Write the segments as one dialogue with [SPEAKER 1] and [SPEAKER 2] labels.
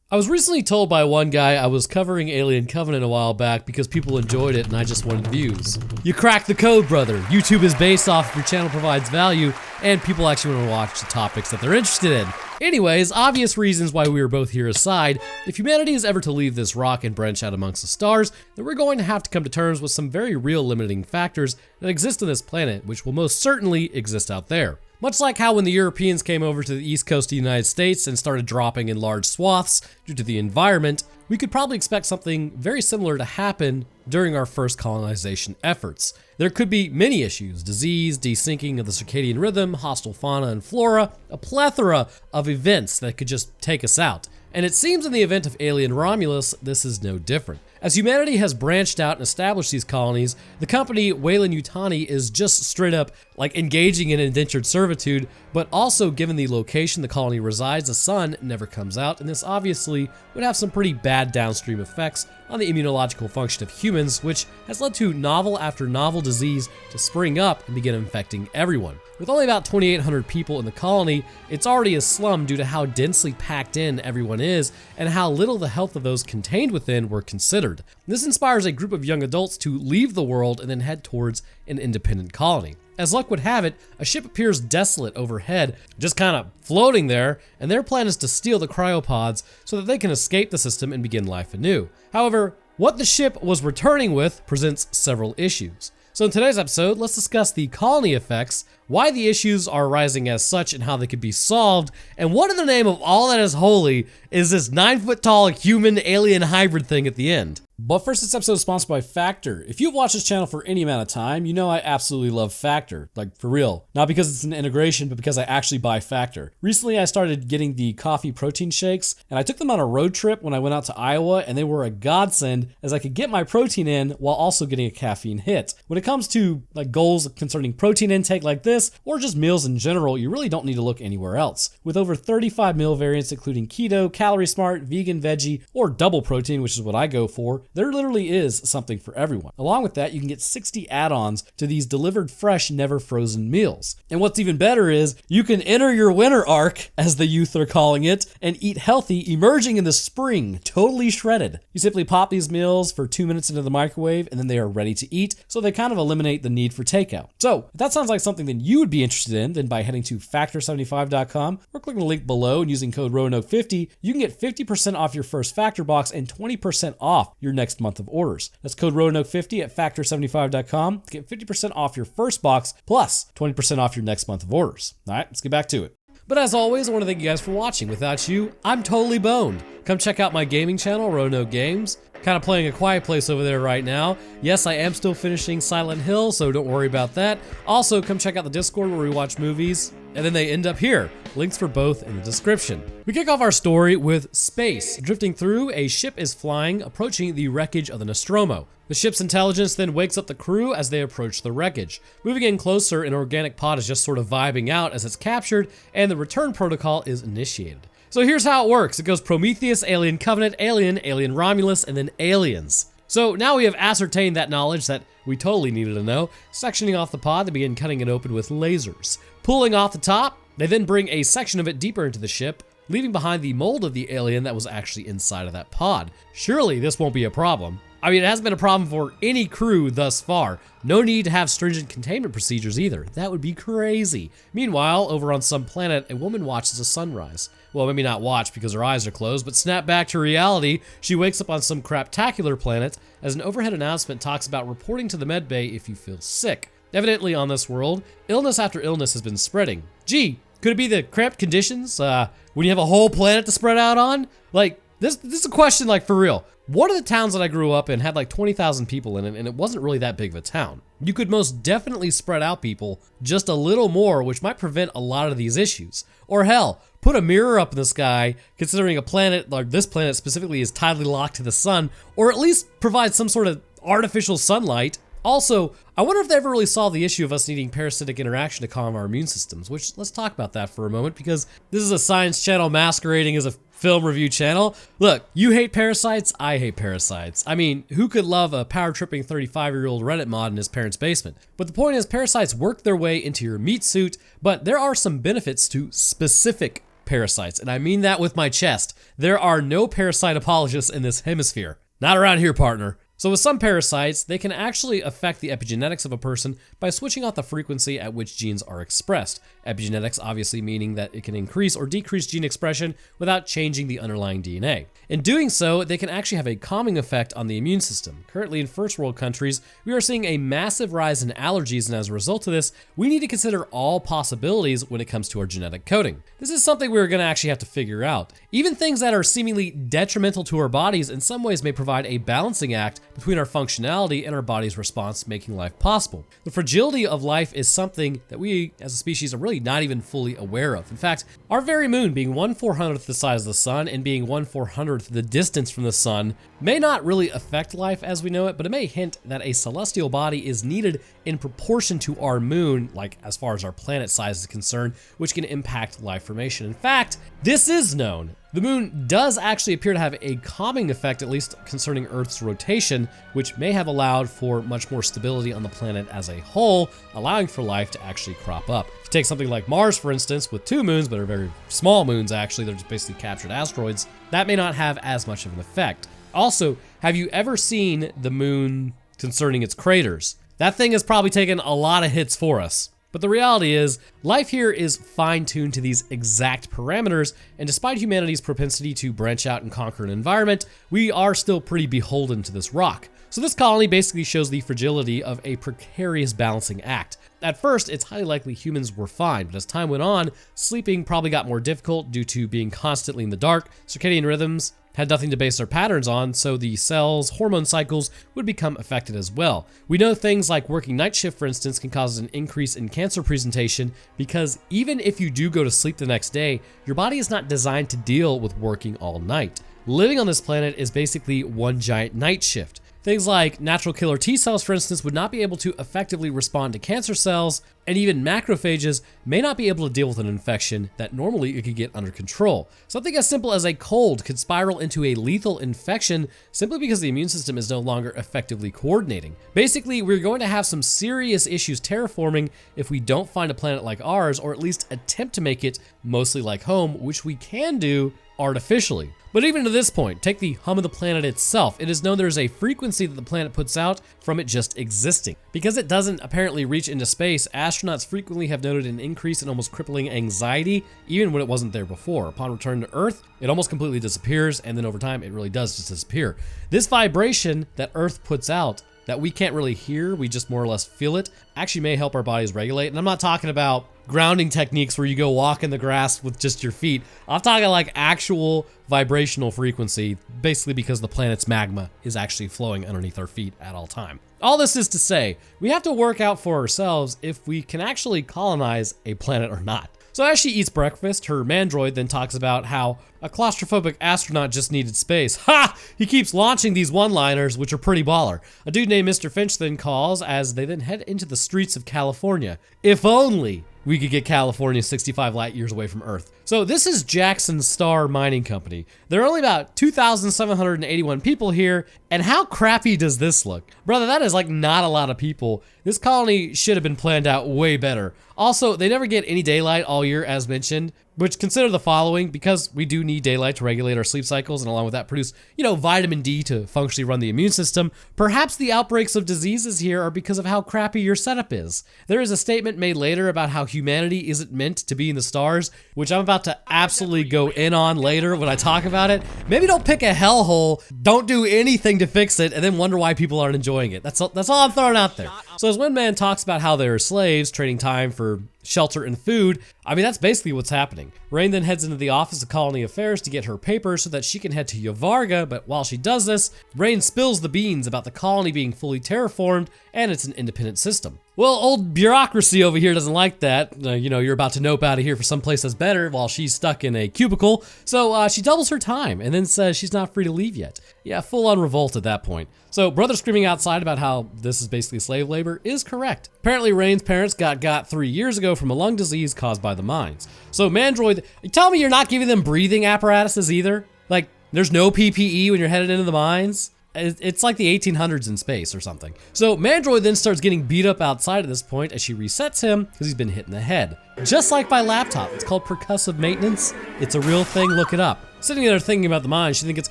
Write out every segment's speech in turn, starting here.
[SPEAKER 1] I was recently told by one guy I was covering Alien Covenant a while back because people enjoyed it and I just wanted views. You cracked the code, brother. YouTube is based off if your channel provides value and people actually want to watch the topics that they're interested in. Anyways, obvious reasons why we are both here aside, if humanity is ever to leave this rock and branch out amongst the stars, then we're going to have to come to terms with some very real limiting factors that exist on this planet, which will most certainly exist out there. Much like how when the Europeans came over to the east coast of the United States and started dropping in large swaths due to the environment, we could probably expect something very similar to happen during our first colonization efforts. There could be many issues: disease, desyncing of the circadian rhythm, hostile fauna and flora, a plethora of events that could just take us out. And it seems in the event of Alien Romulus, this is no different. As humanity has branched out and established these colonies, the company Weyland Yutani is just straight up like engaging in indentured servitude, but also given the location the colony resides, the sun never comes out, and this obviously would have some pretty bad downstream effects on the immunological function of humans, which has led to novel after novel disease to spring up and begin infecting everyone. With only about 2,800 people in the colony, it's already a slum due to how densely packed in everyone is and how little the health of those contained within were considered. This inspires a group of young adults to leave the world and then head towards an independent colony. As luck would have it, a ship appears desolate overhead, just kind of floating there, and their plan is to steal the cryopods so that they can escape the system and begin life anew. However, what the ship was returning with presents several issues. So in today's episode, let's discuss the colony effects, why the issues are arising as such and how they could be solved, and what in the name of all that is holy is this 9-foot-tall human-alien hybrid thing at the end. But first, this episode is sponsored by Factor. If you've watched this channel for any amount of time, you know I absolutely love Factor, like for real. Not because it's an integration, but because I actually buy Factor. Recently, I started getting the coffee protein shakes, and I took them on a road trip when I went out to Iowa, and they were a godsend as I could get my protein in while also getting a caffeine hit. When it comes to like goals concerning protein intake like this, or just meals in general, you really don't need to look anywhere else. With over 35 meal variants including keto, calorie smart, vegan, veggie, or double protein, which is what I go for, there literally is something for everyone. Along with that, you can get 60 add-ons to these delivered fresh, never frozen meals. And what's even better is you can enter your winter arc, as the youth are calling it, and eat healthy, emerging in the spring, totally shredded. You simply pop these meals for 2 minutes into the microwave and then they are ready to eat, so they kind of eliminate the need for takeout. So if that sounds like something that you would be interested in, then by heading to factor75.com or clicking the link below and using code Roanoke50, you can get 50% off your first Factor box and 20% off your next month of orders. That's code Roanoke50 at factor75.com to get 50% off your first box plus 20% off your next month of orders. All right, let's get back to it. But as always, I want to thank you guys for watching. Without you, I'm totally boned. Come check out my gaming channel, Roanoke Games. Kind of playing A Quiet Place over there right now. Yes, I am still finishing Silent Hill, so don't worry about that. Also, come check out the Discord where we watch movies, and then they end up here. Links for both in the description. We kick off our story with space. Drifting through, a ship is flying, approaching the wreckage of the Nostromo. The ship's intelligence then wakes up the crew as they approach the wreckage. Moving in closer, an organic pod is just sort of vibing out as it's captured, and the return protocol is initiated. So here's how it works. It goes Prometheus, Alien Covenant, Alien Romulus, and then Aliens. So now we have ascertained that knowledge that we totally needed to know. Sectioning off the pod, they begin cutting it open with lasers. Pulling off the top, they then bring a section of it deeper into the ship, leaving behind the mold of the alien that was actually inside of that pod. Surely this won't be a problem. I mean, it hasn't been a problem for any crew thus far. No need to have stringent containment procedures either. That would be crazy. Meanwhile, over on some planet, a woman watches a sunrise. Well, maybe not watch because her eyes are closed, but snap back to reality. She wakes up on some craptacular planet as an overhead announcement talks about reporting to the medbay if you feel sick. Evidently on this world, illness after illness has been spreading. Gee, could it be the cramped conditions when you have a whole planet to spread out on? Like, this is a question like for real. One of the towns that I grew up in had like 20,000 people in it, and it wasn't really that big of a town. You could most definitely spread out people just a little more, which might prevent a lot of these issues. Or hell, put a mirror up in the sky, considering a planet like this planet specifically is tidally locked to the sun, or at least provide some sort of artificial sunlight. Also, I wonder if they ever really solved the issue of us needing parasitic interaction to calm our immune systems, which let's talk about that for a moment because this is a science channel masquerading as a film review channel. Look, you hate parasites, I hate parasites. I mean, who could love a power-tripping 35-year-old Reddit mod in his parents' basement? But the point is, parasites work their way into your meat suit, but there are some benefits to specific parasites, and I mean that with my chest. There are no parasite apologists in this hemisphere. Not around here, partner. So with some parasites, they can actually affect the epigenetics of a person by switching out the frequency at which genes are expressed. Epigenetics obviously meaning that it can increase or decrease gene expression without changing the underlying DNA. In doing so, they can actually have a calming effect on the immune system. Currently in first world countries, we are seeing a massive rise in allergies, and as a result of this, we need to consider all possibilities when it comes to our genetic coding. This is something we're going to actually have to figure out. Even things that are seemingly detrimental to our bodies in some ways may provide a balancing act between our functionality and our body's response, making life possible. The fragility of life is something that we as a species are really not even fully aware of. In fact, our very moon being 1/400th the size of the sun and being 1/400th the distance from the sun may not really affect life as we know it, but it may hint that a celestial body is needed in proportion to our moon, like as far as our planet size is concerned, which can impact life formation. In fact, this is known. The moon does actually appear to have a calming effect, at least concerning Earth's rotation, which may have allowed for much more stability on the planet as a whole, allowing for life to actually crop up. If you take something like Mars, for instance, with 2 moons, but are very small moons actually, they're just basically captured asteroids, that may not have as much of an effect. Also, have you ever seen the moon concerning its craters? That thing has probably taken a lot of hits for us. But the reality is, life here is fine-tuned to these exact parameters, and despite humanity's propensity to branch out and conquer an environment, we are still pretty beholden to this rock. So this colony basically shows the fragility of a precarious balancing act. At first, it's highly likely humans were fine, but as time went on, sleeping probably got more difficult due to being constantly in the dark, circadian rhythms had nothing to base their patterns on, so the cells' hormone cycles would become affected as well. We know things like working night shift, for instance, can cause an increase in cancer presentation because even if you do go to sleep the next day, your body is not designed to deal with working all night. Living on this planet is basically one giant night shift. Things like natural killer T cells, for instance, would not be able to effectively respond to cancer cells, and even macrophages may not be able to deal with an infection that normally it could get under control. Something as simple as a cold could spiral into a lethal infection simply because the immune system is no longer effectively coordinating. Basically, we're going to have some serious issues terraforming if we don't find a planet like ours, or at least attempt to make it mostly like home, which we can do artificially. But even to this point, take the hum of the planet itself. It is known there is a frequency that the planet puts out from it just existing. Because it doesn't apparently reach into space, astronauts frequently have noted an increase in almost crippling anxiety, even when it wasn't there before. Upon return to Earth, it almost completely disappears, and then over time, it really does just disappear. This vibration that Earth puts out that we can't really hear, we just more or less feel it, actually may help our bodies regulate. And I'm not talking about grounding techniques where you go walk in the grass with just your feet. I'm talking like actual vibrational frequency, basically because the planet's magma is actually flowing underneath our feet at all time. All this is to say, we have to work out for ourselves if we can actually colonize a planet or not. So as she eats breakfast, her mandroid then talks about how a claustrophobic astronaut just needed space. Ha! He keeps launching these one-liners, which are pretty baller. A dude named Mr. Finch then calls as they then head into the streets of California. If only we could get California 65 light years away from Earth. So this is Jackson Star Mining Company. There are only about 2,781 people here, and how crappy does this look? Brother, that is like not a lot of people. This colony should have been planned out way better. Also, they never get any daylight all year as mentioned, which consider the following, because we do need daylight to regulate our sleep cycles and along with that produce, vitamin D to functionally run the immune system. Perhaps the outbreaks of diseases here are because of how crappy your setup is. There is a statement made later about how humanity isn't meant to be in the stars, which I'm about to absolutely go in on later when I talk about it. Maybe don't pick a hellhole, don't do anything to fix it, and then wonder why people aren't enjoying it. That's all I'm throwing out there. So as Windman talks about how they're slaves, trading time for shelter and food, I mean, that's basically what's happening. Rain then heads into the Office of Colony Affairs to get her papers so that she can head to Yavarga, but while she does this, Rain spills the beans about the colony being fully terraformed and it's an independent system. Well, old bureaucracy over here doesn't like that. You're about to nope out of here for someplace that's better while she's stuck in a cubicle. So she doubles her time and then says she's not free to leave yet. Yeah, full on revolt at that point. So brother screaming outside about how this is basically slave labor is correct. Apparently Rain's parents got 3 years ago from a lung disease caused by the mines. So Mandroid, you tell me you're not giving them breathing apparatuses either? Like, there's no PPE when you're headed into the mines? It's like the 1800s in space or something. So Mandroid then starts getting beat up outside at this point as she resets him because he's been hit in the head. Just like by laptop, it's called percussive maintenance. It's a real thing, look it up. Sitting there thinking about the mine, she then gets a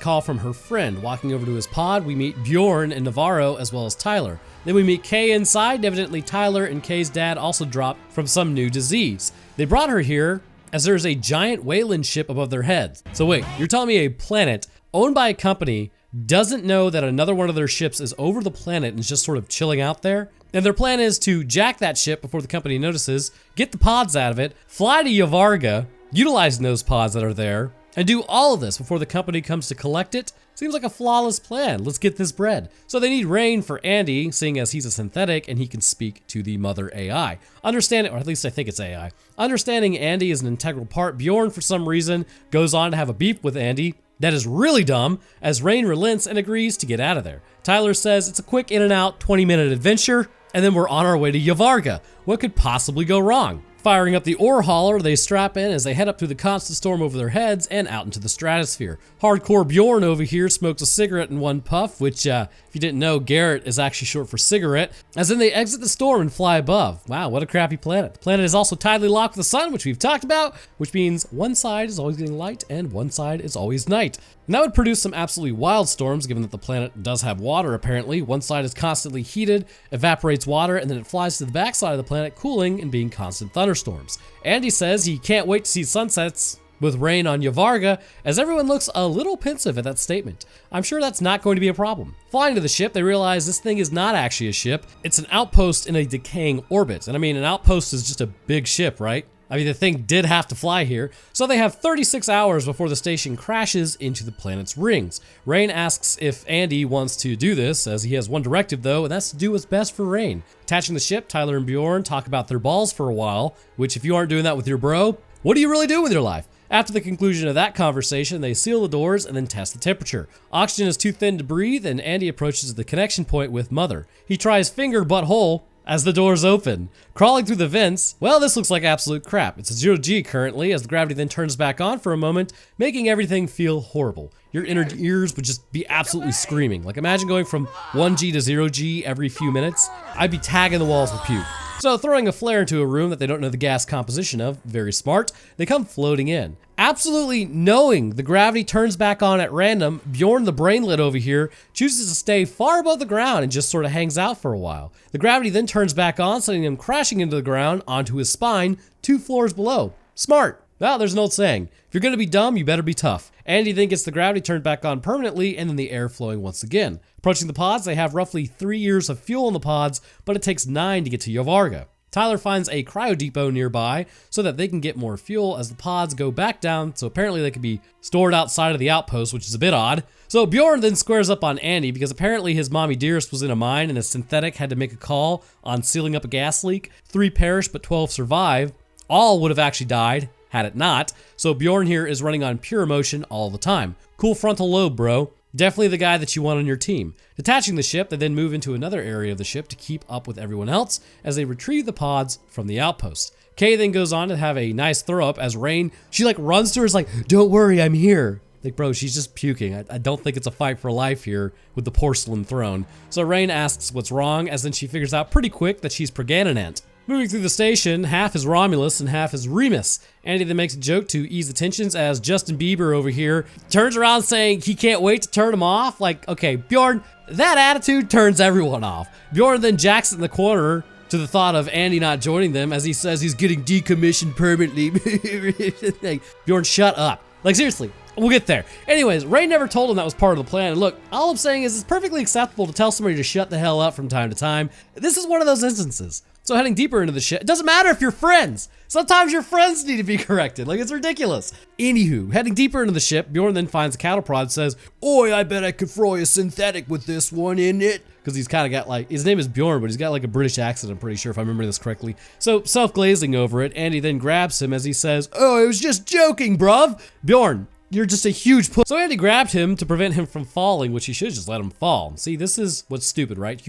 [SPEAKER 1] call from her friend. Walking over to his pod, we meet Bjorn and Navarro as well as Tyler. Then we meet Kay inside. Evidently Tyler and Kay's dad also dropped from some new disease. They brought her here as there's a giant Weyland ship above their heads. So wait, you're telling me a planet owned by a company doesn't know that another one of their ships is over the planet and is just sort of chilling out there? And their plan is to jack that ship before the company notices, get the pods out of it, fly to Yavarga, utilizing those pods that are there, and do all of this before the company comes to collect it? Seems like a flawless plan. Let's get this bread. So they need Rain for Andy, seeing as he's a synthetic and he can speak to the mother AI. Understanding, or at least I think it's AI. Understanding Andy is an integral part, Bjorn, for some reason, goes on to have a beef with Andy. That is really dumb, as Rain relents and agrees to get out of there. Tyler says it's a quick in and out 20-minute adventure, and then we're on our way to Yavarga. What could possibly go wrong? Firing up the ore hauler, they strap in as they head up through the constant storm over their heads and out into the stratosphere. Hardcore Bjorn over here smokes a cigarette in one puff, which, if you didn't know, Garrett is actually short for cigarette, as then they exit the storm and fly above. Wow, what a crappy planet. The planet is also tidally locked with the sun, which we've talked about, which means one side is always getting light and one side is always night. And that would produce some absolutely wild storms, given that the planet does have water, apparently. One side is constantly heated, evaporates water, and then it flies to the backside of the planet, cooling and being constant thunderstorms. Andy says he can't wait to see sunsets with Rain on Yavarga, as everyone looks a little pensive at that statement. I'm sure that's not going to be a problem. Flying to the ship, they realize this thing is not actually a ship. It's an outpost in a decaying orbit. And I mean, an outpost is just a big ship, right? I mean, the thing did have to fly here, so they have 36 hours before the station crashes into the planet's rings. Rain asks if Andy wants to do this, as he has one directive though, and that's to do what's best for Rain. Attaching the ship, Tyler and Bjorn talk about their balls for a while, which if you aren't doing that with your bro, what do you really do with your life? After the conclusion of that conversation, they seal the doors and then test the temperature. Oxygen is too thin to breathe, and Andy approaches the connection point with Mother. He tries finger butthole as the doors open. Crawling through the vents, well, this looks like absolute crap. It's a 0G currently, as the gravity then turns back on for a moment, making everything feel horrible. Your inner ears would just be absolutely screaming. Like, imagine going from 1G to 0G every few minutes. I'd be tagging the walls with puke. So throwing a flare into a room that they don't know the gas composition of, very smart, they come floating in. Absolutely knowing the gravity turns back on at random, Bjorn the brainlet over here chooses to stay far above the ground and just sort of hangs out for a while. The gravity then turns back on, sending him crashing into the ground onto his spine 2 floors below. Smart. Well, there's an old saying, if you're gonna be dumb, you better be tough. Andy then gets the gravity turned back on permanently and then the air flowing once again. Approaching the pods, they have roughly 3 years of fuel in the pods, but it takes 9 to get to Yavarga. Tyler finds a cryo depot nearby so that they can get more fuel as the pods go back down, so apparently they can be stored outside of the outpost, which is a bit odd. So Bjorn then squares up on Andy because apparently his mommy dearest was in a mine and a synthetic had to make a call on sealing up a gas leak. 3 perish, but 12 survive. All would have actually died had it not. So Bjorn here is running on pure emotion all the time. Cool frontal lobe, bro. Definitely the guy that you want on your team. Detaching the ship, they then move into another area of the ship to keep up with everyone else as they retrieve the pods from the outpost. Kay then goes on to have a nice throw up as Rain, she like runs to her, is like, don't worry, I'm here. Like, bro, she's just puking. I don't think it's a fight for life here with the porcelain throne. So Rain asks what's wrong, as then she figures out pretty quick that she's Pregananant. Moving through the station, half is Romulus and half is Remus. Andy then makes a joke to ease the tensions as Justin Bieber over here turns around saying he can't wait to turn him off. Like, okay, Bjorn, that attitude turns everyone off. Bjorn then jacks it in the corner to the thought of Andy not joining them as he says he's getting decommissioned permanently. Like, Bjorn, shut up. Like, seriously. We'll get there. Anyways, Ray never told him that was part of the plan. And look, all I'm saying is it's perfectly acceptable to tell somebody to shut the hell up from time to time. This is one of those instances. So heading deeper into the shit, it doesn't matter if you're friends. Sometimes your friends need to be corrected. Like, it's ridiculous. Anywho, heading deeper into the ship, Bjorn then finds a cattle prod and says, "Oi, I bet I could fry a synthetic with this one in it." Because he's kind of got like, his name is Bjorn, but he's got like a British accent, I'm pretty sure, if I remember this correctly. So self-glazing over it, Andy then grabs him as he says, "Oh, I was just joking, bruv." Bjorn, you're just a huge puss. So Andy grabbed him to prevent him from falling, which he should just let him fall. See, this is what's stupid, right?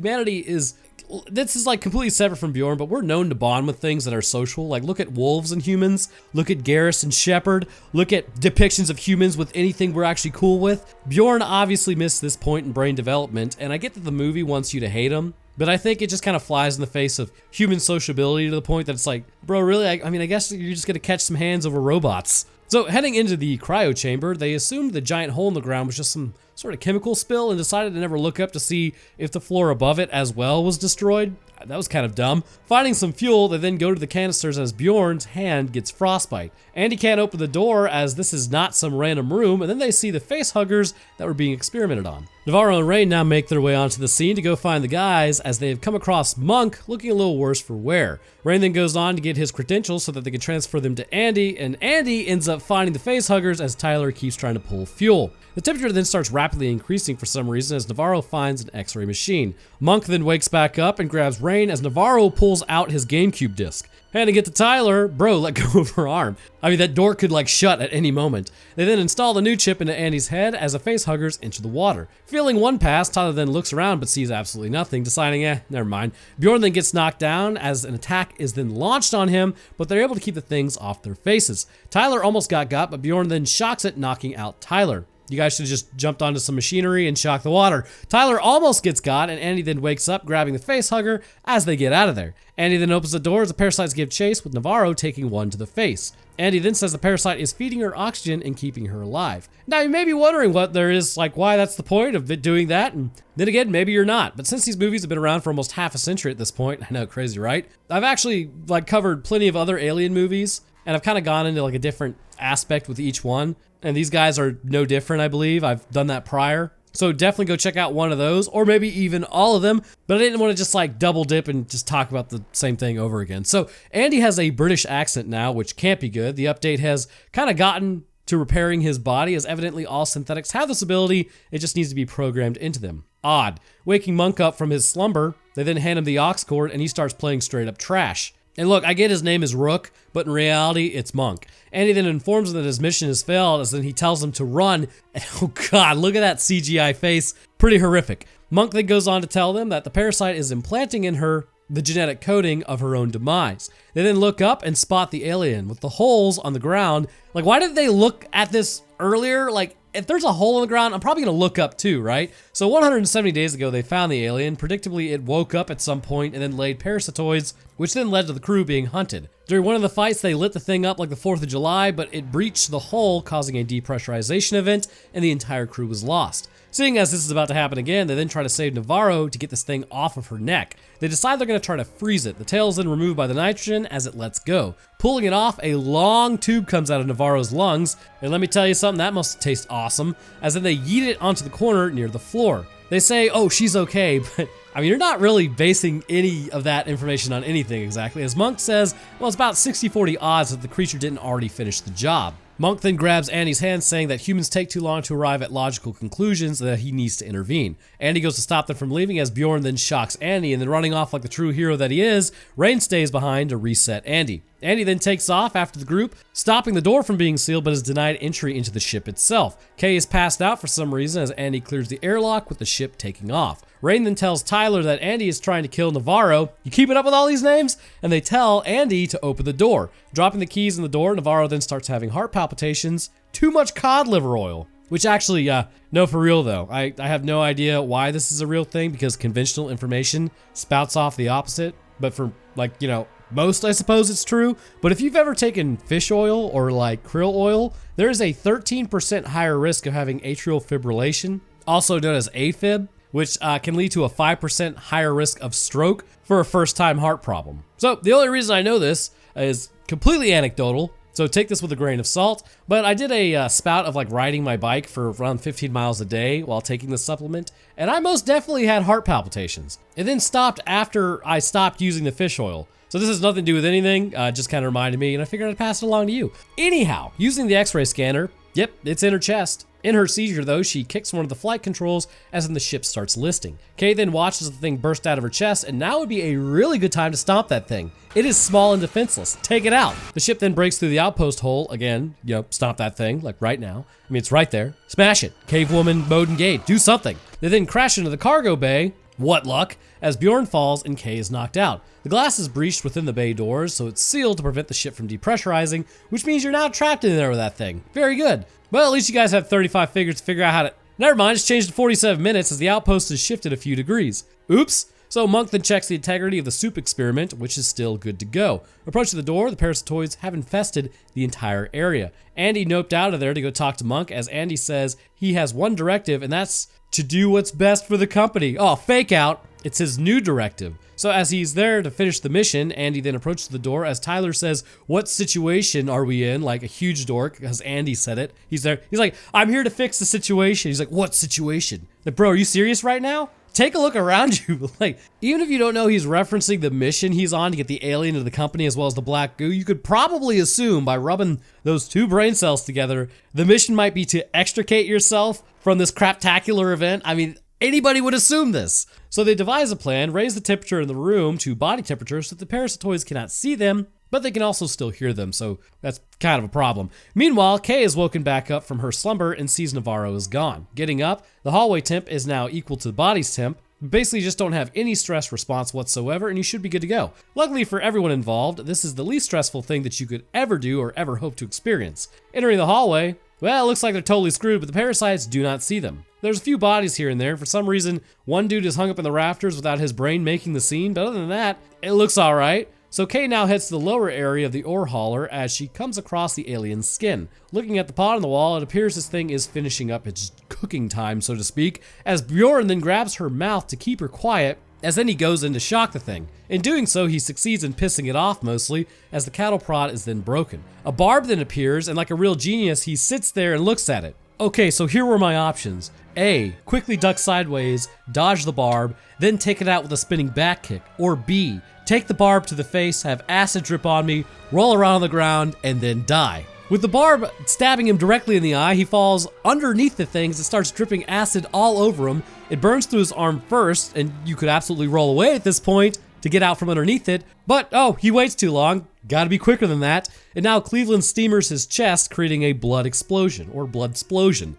[SPEAKER 1] This is like completely separate from Bjorn, but we're known to bond with things that are social. Like, look at wolves and humans, look at Garrus and Shepard, look at depictions of humans with anything we're actually cool with. Bjorn obviously missed this point in brain development, and I get that the movie wants you to hate him, but I think it just kind of flies in the face of human sociability to the point that it's like, bro, really? I mean, I guess you're just gonna catch some hands over robots. So heading into the cryo chamber, they assumed the giant hole in the ground was just some sort of chemical spill and decided to never look up to see if the floor above it as well was destroyed. That was kind of dumb. Finding some fuel, they then go to the canisters as Bjorn's hand gets frostbite. Andy can't open the door as this is not some random room, and then they see the face huggers that were being experimented on. Navarro and Rain now make their way onto the scene to go find the guys as they have come across Monk looking a little worse for wear. Rain then goes on to get his credentials so that they can transfer them to Andy, and Andy ends up finding the face huggers as Tyler keeps trying to pull fuel. The temperature then starts rapidly increasing for some reason as Navarro finds an X-ray machine. Monk then wakes back up and grabs Rain as Navarro pulls out his GameCube disc. Handing it to Tyler, bro, let go of her arm. I mean, that door could like shut at any moment. They then install the new chip into Andy's head as the face huggers enter the water. Feeling one pass, Tyler then looks around but sees absolutely nothing, deciding, never mind. Bjorn then gets knocked down as an attack is then launched on him, but they're able to keep the things off their faces. Tyler almost got, but Bjorn then shocks it, knocking out Tyler. You guys should have just jumped onto some machinery and shocked the water. Tyler almost gets got, and Andy then wakes up, grabbing the face hugger as they get out of there. Andy then opens the door as the parasites give chase, with Navarro taking one to the face. Andy then says the parasite is feeding her oxygen and keeping her alive. Now, you may be wondering what there is, like, why that's the point of it doing that, and then again, maybe you're not. But since these movies have been around for almost half a century at this point, I know, crazy, right? I've actually, like, covered plenty of other Alien movies, and I've kind of gone into, like, a different aspect with each one. And these guys are no different, I believe. I've done that prior. So definitely go check out one of those, or maybe even all of them. But I didn't want to just like double dip and just talk about the same thing over again. So Andy has a British accent now, which can't be good. The update has kind of gotten to repairing his body, as evidently all synthetics have this ability. It just needs to be programmed into them. Odd. Waking Monk up from his slumber, they then hand him the aux cord and he starts playing straight up trash. And look, I get his name is Rook, but in reality, it's Monk. Andy then informs him that his mission has failed, as then he tells him to run. And oh god, look at that CGI face. Pretty horrific. Monk then goes on to tell them that the parasite is implanting in her the genetic coding of her own demise. They then look up and spot the alien with the holes on the ground. Like, why didn't they look at this earlier? Like, if there's a hole in the ground, I'm probably gonna look up too, right? So 170 days ago, they found the alien. Predictably, it woke up at some point and then laid parasitoids, which then led to the crew being hunted. During one of the fights, they lit the thing up like the 4th of July, but it breached the hull, causing a depressurization event, and the entire crew was lost. Seeing as this is about to happen again, they then try to save Navarro to get this thing off of her neck. They decide they're going to try to freeze it. The tail is then removed by the nitrogen as it lets go. Pulling it off, a long tube comes out of Navarro's lungs, and let me tell you something, that must taste awesome, as then they yeet it onto the corner near the floor. They say, oh, she's okay, but I mean, you're not really basing any of that information on anything exactly, as Monk says, well, it's about 60-40 odds that the creature didn't already finish the job. Monk then grabs Andy's hand, saying that humans take too long to arrive at logical conclusions and that he needs to intervene. Andy goes to stop them from leaving as Bjorn then shocks Andy, and then running off like the true hero that he is, Rain stays behind to reset Andy. Andy then takes off after the group, stopping the door from being sealed but is denied entry into the ship itself. Kay is passed out for some reason as Andy clears the airlock with the ship taking off. Rain then tells Tyler that Andy is trying to kill Navarro. You keeping up with all these names? And they tell Andy to open the door. Dropping the keys in the door, Navarro then starts having heart palpitations. Too much cod liver oil. Which actually, no, for real though. I have no idea why this is a real thing because conventional information spouts off the opposite. But for, like, you know, most, I suppose it's true. But if you've ever taken fish oil or like krill oil, there is a 13% higher risk of having atrial fibrillation, also known as AFib, which can lead to a 5% higher risk of stroke for a first-time heart problem. So the only reason I know this is completely anecdotal, so take this with a grain of salt, but I did a spout of like riding my bike for around 15 miles a day while taking this supplement, and I most definitely had heart palpitations. It then stopped after I stopped using the fish oil. So this has nothing to do with anything, just kind of reminded me, and I figured I'd pass it along to you. Anyhow, using the X-ray scanner, Yep, it's in her chest. In her seizure, though, she kicks one of the flight controls as in the ship starts listing. Kay then watches the thing burst out of her chest, and now would be a really good time to stomp that thing. It is small and defenseless. Take it out. The ship then breaks through the outpost hole. Again, stomp that thing, like right now. I mean, it's right there. Smash it. Cave woman mode engaged. Do something. They then crash into the cargo bay. What luck, as Bjorn falls and Kay is knocked out. The glass is breached within the bay doors, so it's sealed to prevent the ship from depressurizing, which means you're now trapped in there with that thing. Very good. Well, at least you guys have 35 figures to figure out how to... Never mind, it's changed to 47 minutes as the outpost has shifted a few degrees. Oops. So Monk then checks the integrity of the soup experiment, which is still good to go. Approaching the door, the parasitoids have infested the entire area. Andy noped out of there to go talk to Monk, as Andy says he has one directive, and that's to do what's best for the company. Oh, fake out. It's his new directive. So as he's there to finish the mission, Andy then approaches the door as Tyler says, "What situation are we in?" Like a huge dork, because Andy said it. He's there. He's like, "I'm here to fix the situation." He's like, "What situation?" Like, bro, are you serious right now? Take a look around you. Like, even if you don't know he's referencing the mission he's on to get the alien into the company as well as the black goo, you could probably assume by rubbing those two brain cells together, the mission might be to extricate yourself from this craptacular event. I mean, anybody would assume this. So they devise a plan, raise the temperature in the room to body temperature so that the parasitoids cannot see them, but they can also still hear them, so that's kind of a problem. Meanwhile, Kay is woken back up from her slumber and sees Navarro is gone. Getting up, the hallway temp is now equal to the body's temp. Basically, you just don't have any stress response whatsoever, and you should be good to go. Luckily for everyone involved, this is the least stressful thing that you could ever do or ever hope to experience. Entering the hallway, well, it looks like they're totally screwed, but the parasites do not see them. There's a few bodies here and there. For some reason, one dude is hung up in the rafters without his brain making the scene, but other than that, it looks alright. So Kay now heads to the lower area of the ore hauler as she comes across the alien's skin. Looking at the pot on the wall, it appears this thing is finishing up its cooking time, so to speak, as Bjorn then grabs her mouth to keep her quiet, as then he goes in to shock the thing. In doing so, he succeeds in pissing it off mostly, as the cattle prod is then broken. A barb then appears, and like a real genius, he sits there and looks at it. Okay, so here were my options. A, quickly duck sideways, dodge the barb, then take it out with a spinning back kick. Or B, take the barb to the face, have acid drip on me, roll around on the ground, and then die. With the barb stabbing him directly in the eye, he falls underneath the thing as it starts dripping acid all over him. It burns through his arm first, and you could absolutely roll away at this point to get out from underneath it, but oh, he waits too long. Gotta be quicker than that. And now Cleveland steamers his chest, creating a blood explosion, or blood splosion.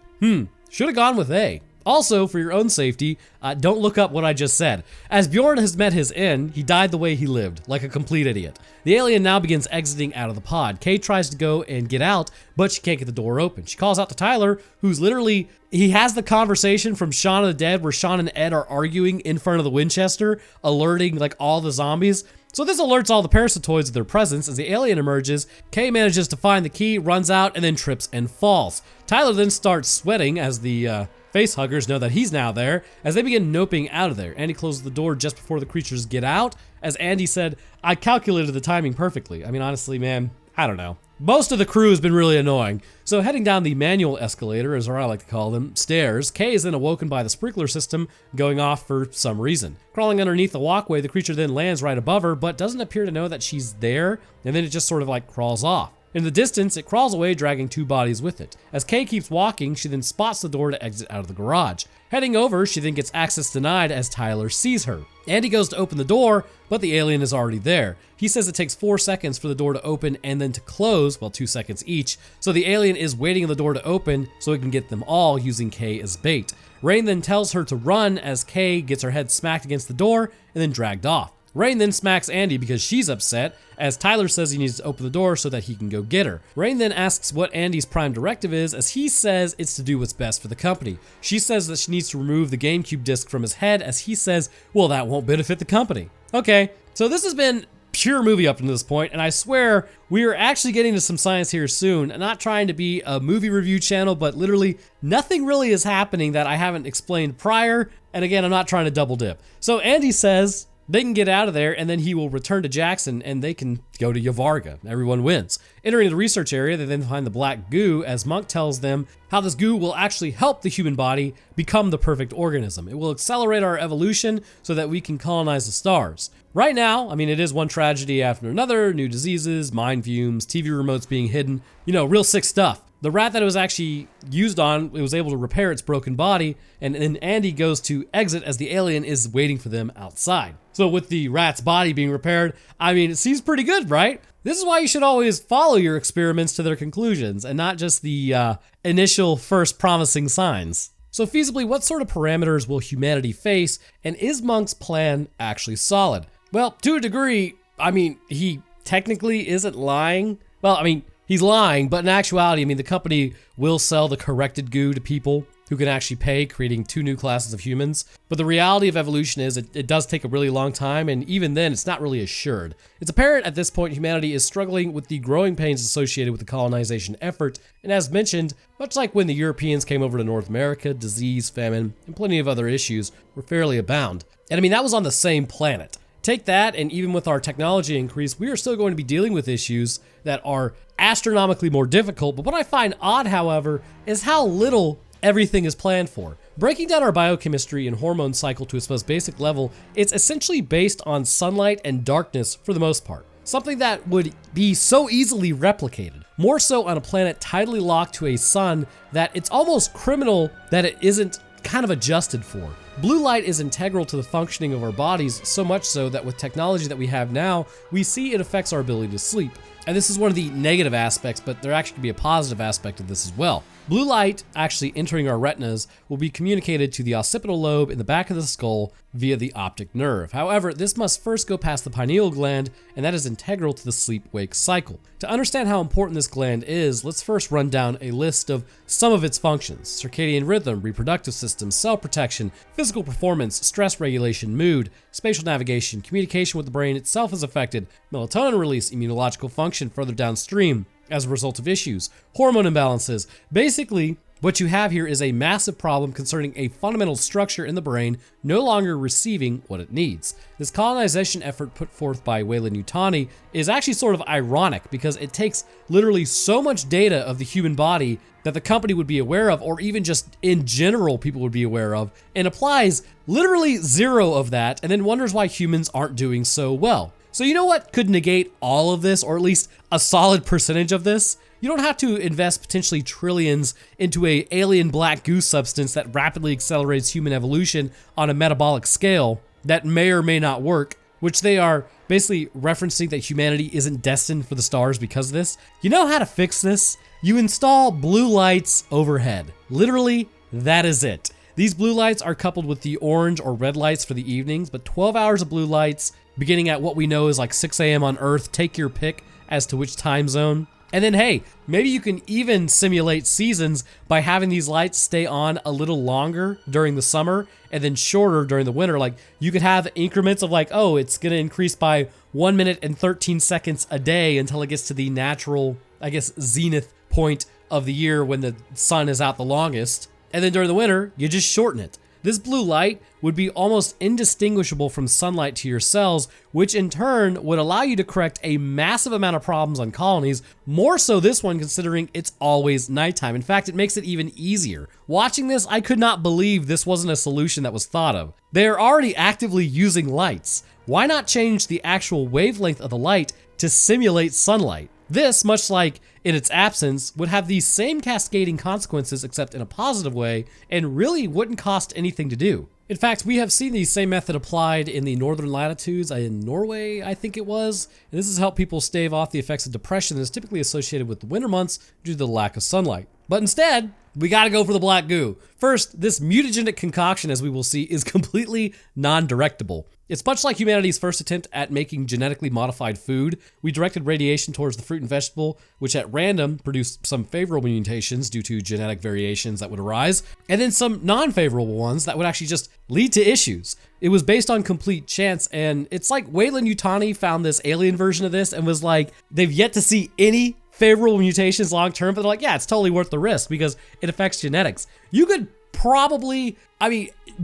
[SPEAKER 1] Should have gone with A. Also, for your own safety, don't look up what I just said. As Bjorn has met his end, he died the way he lived, like a complete idiot. The alien now begins exiting out of the pod. Kay tries to go and get out, but she can't get the door open. She calls out to Tyler, who's literally, he has the conversation from Shaun of the Dead where Shaun and Ed are arguing in front of the Winchester, alerting like all the zombies. So this alerts all the parasitoids of their presence. As the alien emerges, Kay manages to find the key, runs out, and then trips and falls. Tyler then starts sweating as the face huggers know that he's now there, as they begin noping out of there. Andy closes the door just before the creatures get out. As Andy said, I calculated the timing perfectly. I mean, honestly, man, I don't know. Most of the crew has been really annoying. So heading down the manual escalator, as I like to call them, stairs, Kay is then awoken by the sprinkler system going off for some reason. Crawling underneath the walkway, the creature then lands right above her, but doesn't appear to know that she's there, and then it just sort of like crawls off. In the distance, it crawls away, dragging two bodies with it. As Kay keeps walking, she then spots the door to exit out of the garage. Heading over, she then gets access denied as Tyler sees her. Andy goes to open the door, but the alien is already there. He says it takes 4 seconds for the door to open and then to close, well, 2 seconds each. So the alien is waiting on the door to open so it can get them all, using Kay as bait. Rain then tells her to run as Kay gets her head smacked against the door and then dragged off. Rain then smacks Andy because she's upset, as Tyler says he needs to open the door so that he can go get her. Rain then asks what Andy's prime directive is, as he says it's to do what's best for the company. She says that she needs to remove the GameCube disc from his head, as he says, well, that won't benefit the company. Okay, so this has been pure movie up to this point, and I swear we are actually getting to some science here soon. I'm not trying to be a movie review channel, but literally nothing really is happening that I haven't explained prior, and again, I'm not trying to double dip. So Andy says they can get out of there, and then he will return to Jackson, and they can go to Yavarga. Everyone wins. Entering the research area, they then find the black goo, as Monk tells them how this goo will actually help the human body become the perfect organism. It will accelerate our evolution so that we can colonize the stars. Right now, I mean, it is one tragedy after another, new diseases, mind fumes, TV remotes being hidden, you know, real sick stuff. The rat that it was actually used on, it was able to repair its broken body, and then Andy goes to exit as the alien is waiting for them outside. So with the rat's body being repaired, I mean, it seems pretty good, right? This is why you should always follow your experiments to their conclusions and not just the initial first promising signs. So feasibly, what sort of parameters will humanity face, and is Monk's plan actually solid? Well, to a degree, I mean, he technically isn't lying. Well, I mean, he's lying, but in actuality, I mean, the company will sell the corrected goo to people who can actually pay, creating 2 new classes of humans. But the reality of evolution is it does take a really long time, and even then, it's not really assured. It's apparent at this point humanity is struggling with the growing pains associated with the colonization effort, and as mentioned, much like when the Europeans came over to North America, disease, famine, and plenty of other issues were fairly abound. And I mean, that was on the same planet. Take that, and even with our technology increase, we are still going to be dealing with issues that are astronomically more difficult. But what I find odd, however, is how little everything is planned for. Breaking down our biochemistry and hormone cycle to its most basic level, it's essentially based on sunlight and darkness for the most part. Something that would be so easily replicated. More so on a planet tidally locked to a sun that it's almost criminal that it isn't kind of adjusted for. Blue light is integral to the functioning of our bodies, so much so that with technology that we have now, we see it affects our ability to sleep. And this is one of the negative aspects, but there actually could be a positive aspect of this as well. Blue light actually entering our retinas will be communicated to the occipital lobe in the back of the skull via the optic nerve. However, this must first go past the pineal gland, and that is integral to the sleep-wake cycle. To understand how important this gland is, let's first run down a list of some of its functions: circadian rhythm, reproductive system, cell protection, physical performance, stress regulation, mood, spatial navigation, communication with the brain itself is affected, melatonin release, immunological function further downstream as a result of issues, hormone imbalances. Basically, what you have here is a massive problem concerning a fundamental structure in the brain no longer receiving what it needs. This colonization effort put forth by Weyland Yutani is actually sort of ironic because it takes literally so much data of the human body that the company would be aware of, or even just in general people would be aware of, and applies literally 0 of that and then wonders why humans aren't doing so well. So you know what could negate all of this, or at least a solid percentage of this? You don't have to invest potentially trillions into a alien black goo substance that rapidly accelerates human evolution on a metabolic scale that may or may not work, which they are basically referencing that humanity isn't destined for the stars because of this. You know how to fix this? You install blue lights overhead. Literally, that is it. These blue lights are coupled with the orange or red lights for the evenings, but 12 hours of blue lights beginning at what we know is like 6 a.m. on Earth. Take your pick as to which time zone. And then, hey, maybe you can even simulate seasons by having these lights stay on a little longer during the summer and then shorter during the winter. Like, you could have increments of like, oh, it's going to increase by 1 minute and 13 seconds a day until it gets to the natural, I guess, zenith point of the year when the sun is out the longest. And then during the winter, you just shorten it. This blue light would be almost indistinguishable from sunlight to your cells, which in turn would allow you to correct a massive amount of problems on colonies, more so this one considering it's always nighttime. In fact, it makes it even easier. Watching this, I could not believe this wasn't a solution that was thought of. They are already actively using lights. Why not change the actual wavelength of the light to simulate sunlight? This, much like in its absence, would have these same cascading consequences except in a positive way and really wouldn't cost anything to do. In fact, we have seen the same method applied in the northern latitudes, in Norway, I think it was. And this has helped people stave off the effects of depression that is typically associated with the winter months due to the lack of sunlight. But instead, we gotta go for the black goo. First, this mutagenic concoction, as we will see, is completely non-directable. It's much like humanity's first attempt at making genetically modified food. We directed radiation towards the fruit and vegetable, which at random produced some favorable mutations due to genetic variations that would arise, and then some non-favorable ones that would actually just lead to issues. It was based on complete chance, and it's like Weyland Yutani found this alien version of this and was like, they've yet to see any favorable mutations long term, but they're like, yeah, it's totally worth the risk because it affects genetics. You could probably,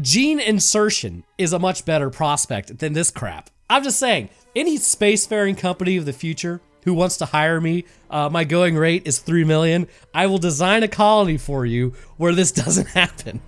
[SPEAKER 1] gene insertion is a much better prospect than this crap. I'm just saying, any spacefaring company of the future who wants to hire me, my going rate is $3 million. I will design a colony for you where this doesn't happen.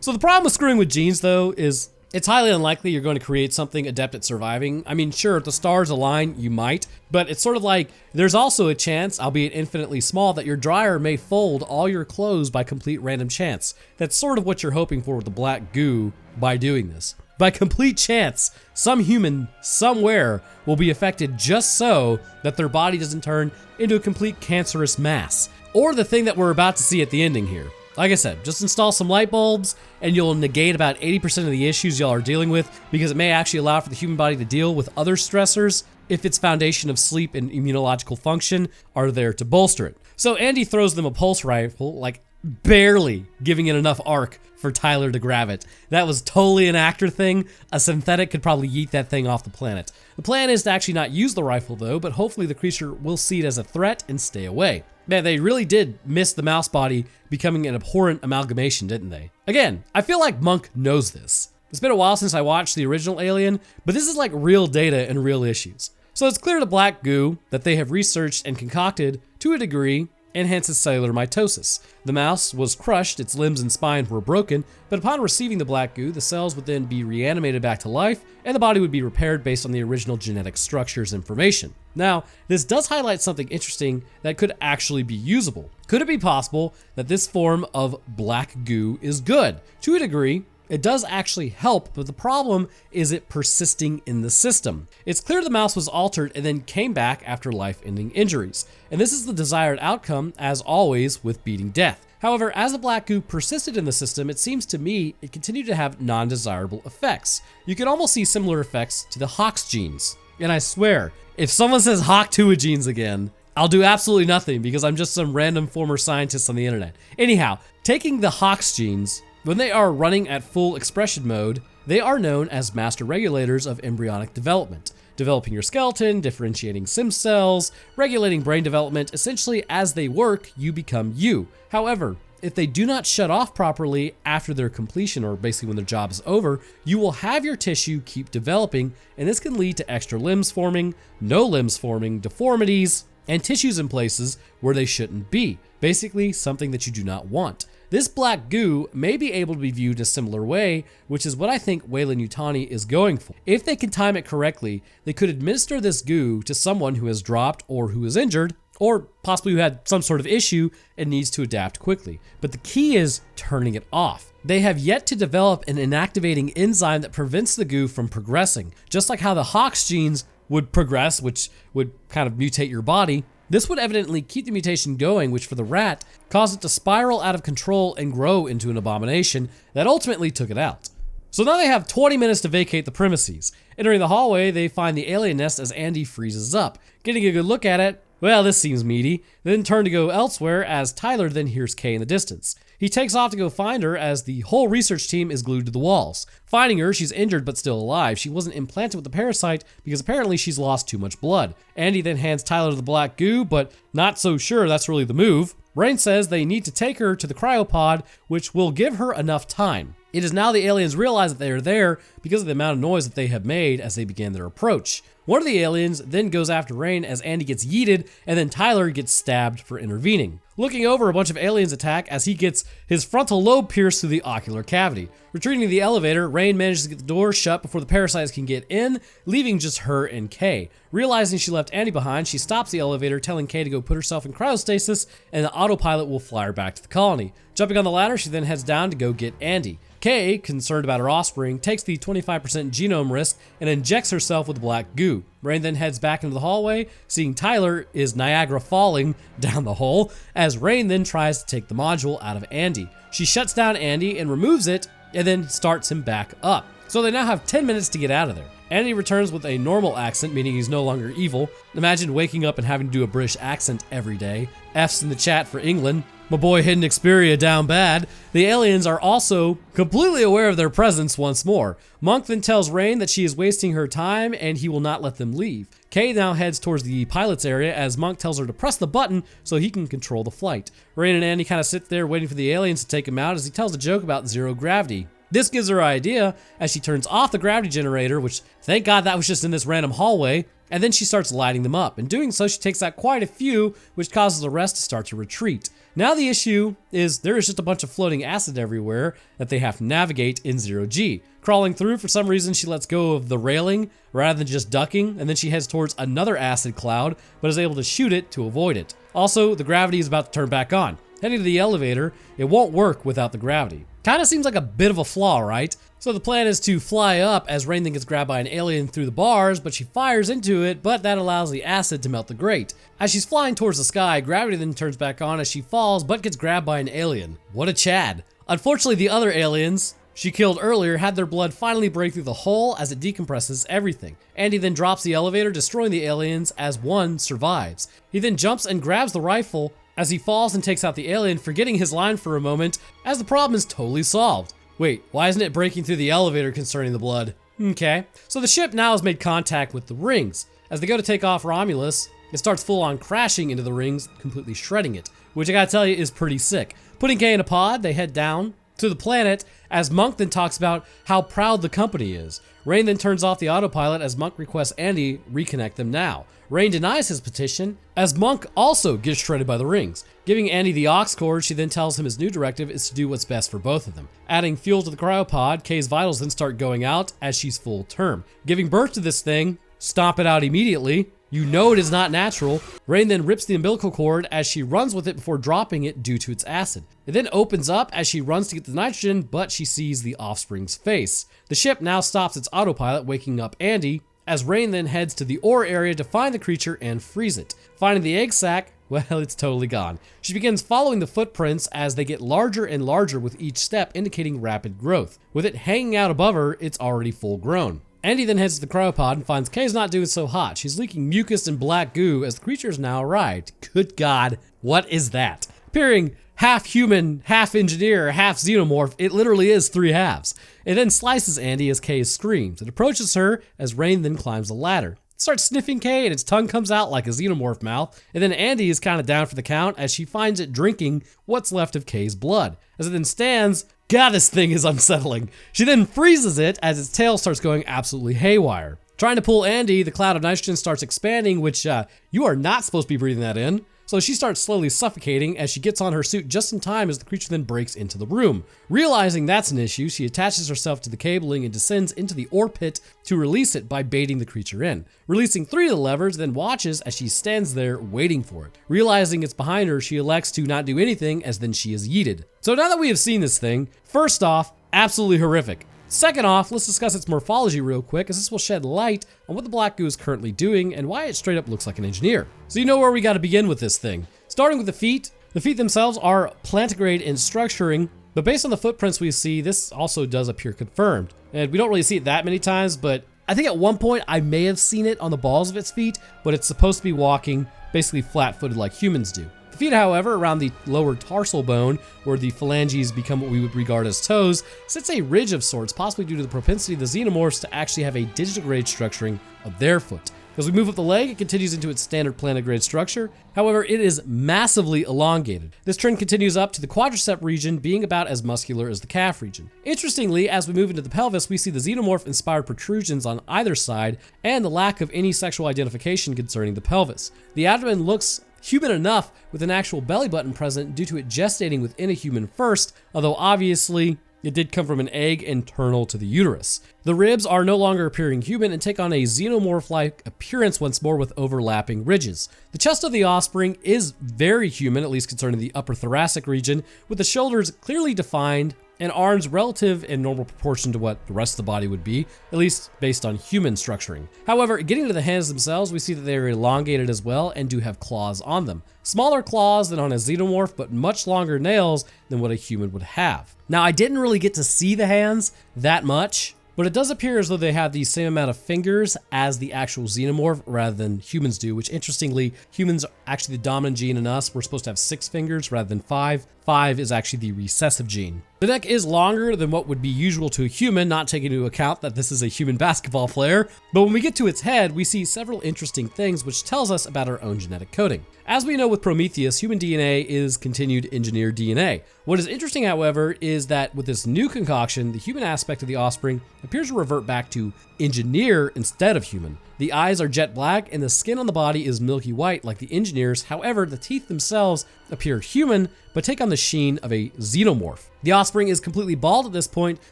[SPEAKER 1] So the problem with screwing with genes though is It's highly unlikely you're going to create something adept at surviving. I mean, sure, if the stars align, you might, but it's sort of like there's also a chance, albeit infinitely small, that your dryer may fold all your clothes by complete random chance. That's sort of what you're hoping for with the black goo by doing this. By complete chance, some human somewhere will be affected just so that their body doesn't turn into a complete cancerous mass. Or the thing that we're about to see at the ending here. Like I said, just install some light bulbs and you'll negate about 80% of the issues y'all are dealing with, because it may actually allow for the human body to deal with other stressors if its foundation of sleep and immunological function are there to bolster it. So Andy throws them a pulse rifle, like barely giving it enough arc for Tyler to grab it. That was totally an actor thing. A synthetic could probably yeet that thing off the planet. The plan is to actually not use the rifle though, but hopefully the creature will see it as a threat and stay away. Man, they really did miss the mouse body becoming an abhorrent amalgamation, didn't they? Again, I feel like Monk knows this. It's been a while since I watched the original Alien, but this is like real data and real issues. So it's clear to black goo that they have researched and concocted, to a degree, enhances cellular mitosis. The mouse was crushed, its limbs and spine were broken, but upon receiving the black goo, the cells would then be reanimated back to life, and the body would be repaired based on the original genetic structure's information. Now, this does highlight something interesting that could actually be usable. Could it be possible that this form of black goo is good? To a degree, it does actually help, but the problem is it persisting in the system. It's clear the mouse was altered and then came back after life-ending injuries. And this is the desired outcome, as always, with beating death. However, as the black goo persisted in the system, it seems to me it continued to have non-desirable effects. You can almost see similar effects to the Hox genes. And I swear, if someone says Hock-Tua genes again, I'll do absolutely nothing because I'm just some random former scientist on the internet. Anyhow, taking the Hox genes, when they are running at full expression mode, they are known as master regulators of embryonic development, developing your skeleton, differentiating stem cells, regulating brain development. Essentially, as they work, you become you. However, if they do not shut off properly after their completion, or basically when their job is over, you will have your tissue keep developing, and this can lead to extra limbs forming, no limbs forming, deformities, and tissues in places where they shouldn't be. Basically, something that you do not want. This black goo may be able to be viewed in a similar way, which is what I think Weyland Yutani is going for. If they can time it correctly, they could administer this goo to someone who has dropped or who is injured, or possibly who had some sort of issue and needs to adapt quickly. But the key is turning it off. They have yet to develop an inactivating enzyme that prevents the goo from progressing. Just like how the Hox genes would progress, which would kind of mutate your body, this would evidently keep the mutation going, which for the rat caused it to spiral out of control and grow into an abomination that ultimately took it out. So now they have 20 minutes to vacate the premises. Entering the hallway, they find the alien nest as Andy freezes up. Getting a good look at it, well, this seems meaty, then turn to go elsewhere as Tyler then hears Kay in the distance. He takes off to go find her as the whole research team is glued to the walls. Finding her, she's injured but still alive. She wasn't implanted with the parasite because apparently she's lost too much blood. Andy then hands Tyler the black goo, but not so sure that's really the move. Brain says they need to take her to the cryopod, which will give her enough time. It is now the aliens realize that they are there because of the amount of noise that they have made as they began their approach. One of the aliens then goes after Rain as Andy gets yeeted, and then Tyler gets stabbed for intervening. Looking over, a bunch of aliens attack as he gets his frontal lobe pierced through the ocular cavity. Retreating to the elevator, Rain manages to get the door shut before the parasites can get in, leaving just her and Kay. Realizing she left Andy behind, she stops the elevator, telling Kay to go put herself in cryostasis, and the autopilot will fly her back to the colony. Jumping on the ladder, she then heads down to go get Andy. Kay, concerned about her offspring, takes the 25% genome risk and injects herself with black goo. Rain then heads back into the hallway, seeing Tyler is Niagara falling down the hole, as Rain then tries to take the module out of Andy. She shuts down Andy and removes it, and then starts him back up. So they now have 10 minutes to get out of there. Andy returns with a normal accent, meaning he's no longer evil. Imagine waking up and having to do a British accent every day. F's in the chat for England. My boy Hidden Xperia down bad. The aliens are also completely aware of their presence once more. Monk then tells Rain that she is wasting her time and he will not let them leave. Kay now heads towards the pilot's area as Monk tells her to press the button so he can control the flight. Rain and Andy kind of sit there waiting for the aliens to take him out as he tells a joke about zero gravity. This gives her an idea as she turns off the gravity generator, which thank God that was just in this random hallway, and then she starts lighting them up. In doing so, she takes out quite a few, which causes the rest to start to retreat. Now the issue is there is just a bunch of floating acid everywhere that they have to navigate in 0G. Crawling through, for some reason she lets go of the railing rather than just ducking, and then she heads towards another acid cloud, but is able to shoot it to avoid it. Also, the gravity is about to turn back on. Heading to the elevator, it won't work without the gravity. Kinda seems like a bit of a flaw, right? So the plan is to fly up as Rain then gets grabbed by an alien through the bars, but she fires into it, but that allows the acid to melt the grate. As she's flying towards the sky, gravity then turns back on as she falls, but gets grabbed by an alien. What a Chad. Unfortunately, the other aliens she killed earlier had their blood finally break through the hole as it decompresses everything. Andy then drops the elevator, destroying the aliens as one survives. He then jumps and grabs the rifle as he falls and takes out the alien, forgetting his line for a moment, as the problem is totally solved. Wait, why isn't it breaking through the elevator concerning the blood? Okay, so the ship now has made contact with the rings. As they go to take off Romulus, it starts full on crashing into the rings, completely shredding it, which I gotta tell you is pretty sick. Putting Kay in a pod, they head down to the planet as Monk then talks about how proud the company is. Rain then turns off the autopilot as Monk requests Andy reconnect them now. Rain denies his petition as Monk also gets shredded by the rings. Giving Andy the aux cord, she then tells him his new directive is to do what's best for both of them. Adding fuel to the cryopod, Kay's vitals then start going out as she's full term. Giving birth to this thing, stomp it out immediately. You know it is not natural. Rain then rips the umbilical cord as she runs with it before dropping it due to its acid. It then opens up as she runs to get the nitrogen, but she sees the Offspring's face. The ship now stops its autopilot, waking up Andy, as Rain then heads to the ore area to find the creature and freeze it. Finding the egg sac, well, it's totally gone. She begins following the footprints as they get larger and larger with each step, indicating rapid growth. With it hanging out above her, it's already full grown. Andy then heads to the cryopod and finds Kay's not doing so hot. She's leaking mucus and black goo as the creature has now arrived. Good God, what is that? Appearing half human, half engineer, half xenomorph, it literally is three halves. It then slices Andy as Kay screams. It approaches her as Rain then climbs the ladder. It starts sniffing Kay and its tongue comes out like a xenomorph mouth. And then Andy is kind of down for the count as she finds it drinking what's left of Kay's blood. As it then stands, God, this thing is unsettling. She then freezes it as its tail starts going absolutely haywire. Trying to pull Andy, the cloud of nitrogen starts expanding, which you are not supposed to be breathing that in. So she starts slowly suffocating as she gets on her suit just in time as the creature then breaks into the room. Realizing that's an issue, she attaches herself to the cabling and descends into the ore pit to release it by baiting the creature in. Releasing 3 of the levers, then watches as she stands there waiting for it. Realizing it's behind her, she elects to not do anything as then she is yeeted. So now that we have seen this thing, first off, absolutely horrific. Second off, let's discuss its morphology real quick, as this will shed light on what the black goo is currently doing and why it straight up looks like an engineer. So you know where we got to begin with this thing. Starting with the feet themselves are plantigrade in structuring, but based on the footprints we see, this also does appear confirmed. And we don't really see it that many times, but I think at one point I may have seen it on the balls of its feet, but it's supposed to be walking basically flat-footed like humans do. The feet, however, around the lower tarsal bone, where the phalanges become what we would regard as toes, sits a ridge of sorts, possibly due to the propensity of the xenomorphs to actually have a digitigrade structuring of their foot. As we move up the leg, it continues into its standard plantigrade structure. However, it is massively elongated. This trend continues up to the quadricep region, being about as muscular as the calf region. Interestingly, as we move into the pelvis, we see the xenomorph-inspired protrusions on either side and the lack of any sexual identification concerning the pelvis. The abdomen looks human enough with an actual belly button present due to it gestating within a human first, although obviously it did come from an egg internal to the uterus. The ribs are no longer appearing human and take on a xenomorph-like appearance once more with overlapping ridges. The chest of the Offspring is very human, at least concerning the upper thoracic region, with the shoulders clearly defined and arms relative in normal proportion to what the rest of the body would be, at least based on human structuring. However, getting to the hands themselves, we see that they are elongated as well and do have claws on them. Smaller claws than on a xenomorph, but much longer nails than what a human would have. Now, I didn't really get to see the hands that much, but it does appear as though they have the same amount of fingers as the actual xenomorph rather than humans do, which interestingly, humans are actually the dominant gene in us. We're supposed to have 6 fingers rather than 5. 5 is actually the recessive gene. The neck is longer than what would be usual to a human, not taking into account that this is a human basketball player. But when we get to its head, we see several interesting things which tells us about our own genetic coding. As we know with Prometheus, human DNA is continued engineered DNA. What is interesting, however, is that with this new concoction, the human aspect of the Offspring appears to revert back to engineer instead of human. The eyes are jet black and the skin on the body is milky white like the engineers. However, the teeth themselves appear human, but take on the sheen of a xenomorph. The Offspring is completely bald at this point,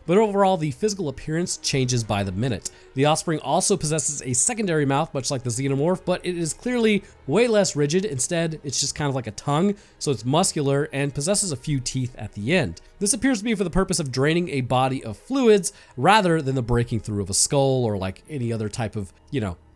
[SPEAKER 1] but overall the physical appearance changes by the minute. The Offspring also possesses a secondary mouth, much like the Xenomorph, but it is clearly way less rigid. Instead, it's just kind of like a tongue, so it's muscular and possesses a few teeth at the end. This appears to be for the purpose of draining a body of fluids rather than the breaking through of a skull or like any other type of,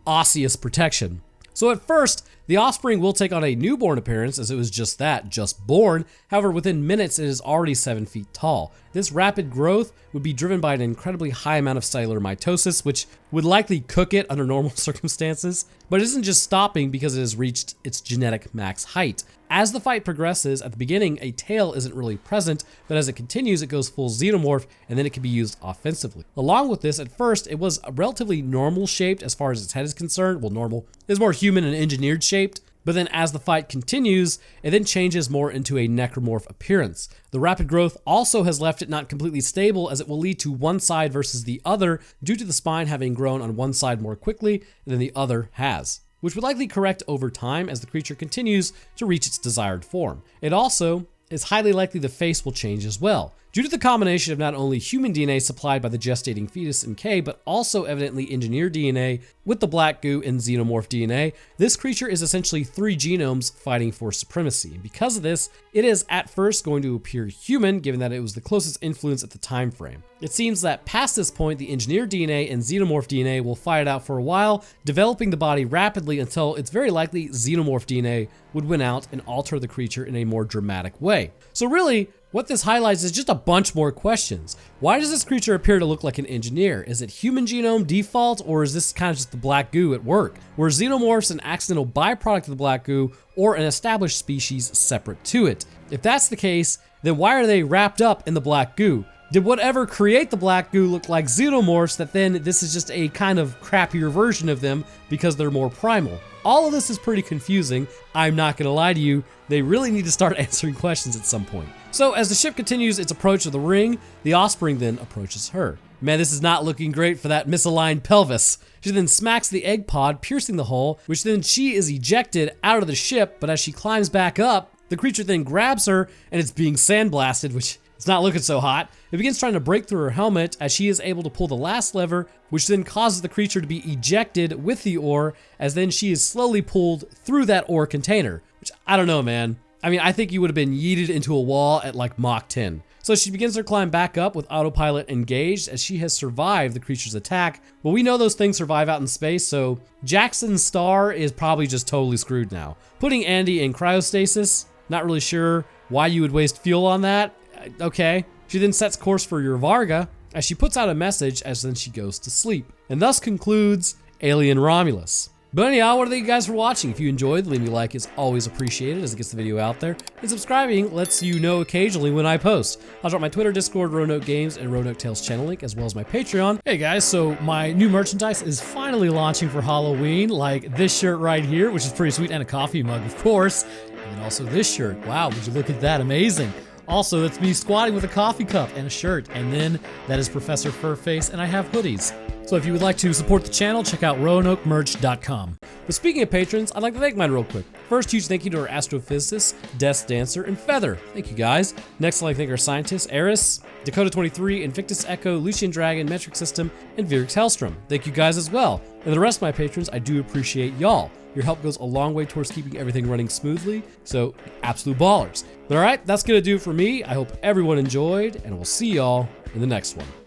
[SPEAKER 1] osseous protection. So at first, the Offspring will take on a newborn appearance, as it was just that, just born. However, within minutes, it is already 7 feet tall. This rapid growth would be driven by an incredibly high amount of cellular mitosis, which would likely cook it under normal circumstances. But it isn't just stopping because it has reached its genetic max height. As the fight progresses, at the beginning, a tail isn't really present, but as it continues, it goes full xenomorph, and then it can be used offensively. Along with this, at first, it was relatively normal shaped as far as its head is concerned. Well, normal is more human and engineered shaped. But then as the fight continues, it then changes more into a necromorph appearance. The rapid growth also has left it not completely stable, as it will lead to one side versus the other due to the spine having grown on one side more quickly than the other has, which would likely correct over time as the creature continues to reach its desired form. It also is highly likely the face will change as well, due to the combination of not only human DNA supplied by the gestating fetus in K, but also evidently engineered DNA with the black goo and xenomorph DNA. This creature is essentially 3 genomes fighting for supremacy. And because of this, it is at first going to appear human, given that it was the closest influence at the time frame. It seems that past this point, the engineered DNA and xenomorph DNA will fight it out for a while, developing the body rapidly until it's very likely xenomorph DNA would win out and alter the creature in a more dramatic way. So really, what this highlights is just a bunch more questions. Why does this creature appear to look like an engineer? Is it human genome default, or is this kind of just the black goo at work? Were xenomorphs an accidental byproduct of the black goo, or an established species separate to it? If that's the case, then why are they wrapped up in the black goo? Did whatever create the black goo look like xenomorphs that then this is just a kind of crappier version of them because they're more primal? All of this is pretty confusing. I'm not gonna lie to you, they really need to start answering questions at some point. So as the ship continues its approach to the ring, the Offspring then approaches her. Man, this is not looking great for that misaligned pelvis. She then smacks the egg pod, piercing the hull, which then she is ejected out of the ship, but as she climbs back up, the creature then grabs her and it's being sandblasted, which it's not looking so hot. It begins trying to break through her helmet as she is able to pull the last lever, which then causes the creature to be ejected with the ore, as then she is slowly pulled through that ore container, which I don't know, man. I mean, I think you would have been yeeted into a wall at like Mach 10. So she begins her climb back up with autopilot engaged as she has survived the creature's attack. But we know those things survive out in space, so Jackson's star is probably just totally screwed now. Putting Andy in cryostasis, not really sure why you would waste fuel on that. Okay. She then sets course for your Varga as she puts out a message as then she goes to sleep. And thus concludes Alien Romulus. But anyhow, what thank you guys for watching. If you enjoyed, leaving a like is always appreciated as it gets the video out there. And subscribing lets you know occasionally when I post. I'll drop my Twitter, Discord, Roanoke Games, and Roanoke Tales channel link, as well as my Patreon. Hey guys, so my new merchandise is finally launching for Halloween, like this shirt right here, which is pretty sweet, and a coffee mug, of course. And then also this shirt. Wow, would you look at that? Amazing. Also, that's me squatting with a coffee cup and a shirt. And then that is Professor Furface, and I have hoodies. So if you would like to support the channel, check out RoanokeMerch.com. But speaking of patrons, I'd like to thank mine real quick. First, huge thank you to our astrophysicist, Death Dancer, and Feather. Thank you guys. Next, I'd like to thank our scientists, Eris, Dakota23, Invictus Echo, Lucian Dragon, Metric System, and Virix Hellstrom. Thank you guys as well. And the rest of my patrons, I do appreciate y'all. Your help goes a long way towards keeping everything running smoothly, so absolute ballers. But all right, that's gonna do it for me. I hope everyone enjoyed, and we'll see y'all in the next one.